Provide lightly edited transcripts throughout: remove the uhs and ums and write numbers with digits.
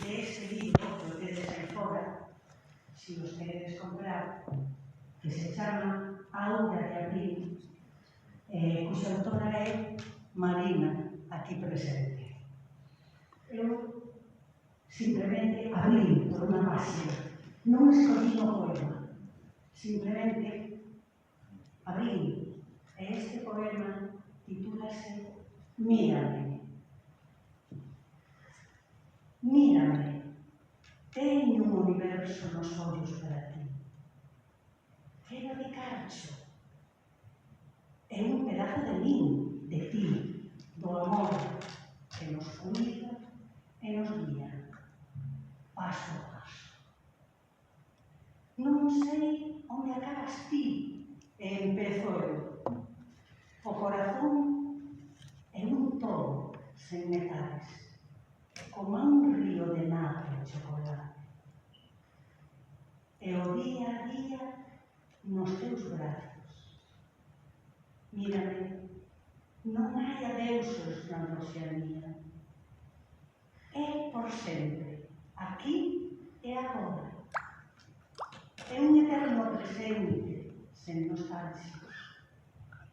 dese libro que tedes aí fora, se os queredes comprar, que se chama Aura de Abril, cuxa autora é Marina, aquí presente. Eu simplemente abrí por unha página, non escolli o poema, simplemente abrí, e este poema titúlase Mírame. Mírame, teño un universo nos ollos para ti. Quero de carcho. É un pedazo de min, de ti, do amor que nos cuida e nos guía, paso a paso. Non sei onde acabas ti e empezo eu. O corazón é un todo sen metales, como un río de nata e chocolate. E o día a día nos teus brazos. Mírame, non hai adeusos na roxanía. É por sempre, aquí e agora. É un eterno presente, sen nostálxicos,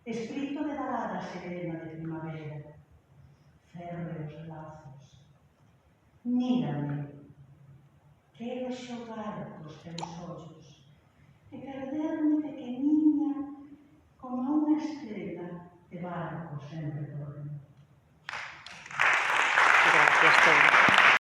escrito de balada serena de primavera, férreos lazos. Mírame, quero xogar cos teus ollos e perderme pequeniña como unha estrela de barco sen retorno. Gracias, Tony.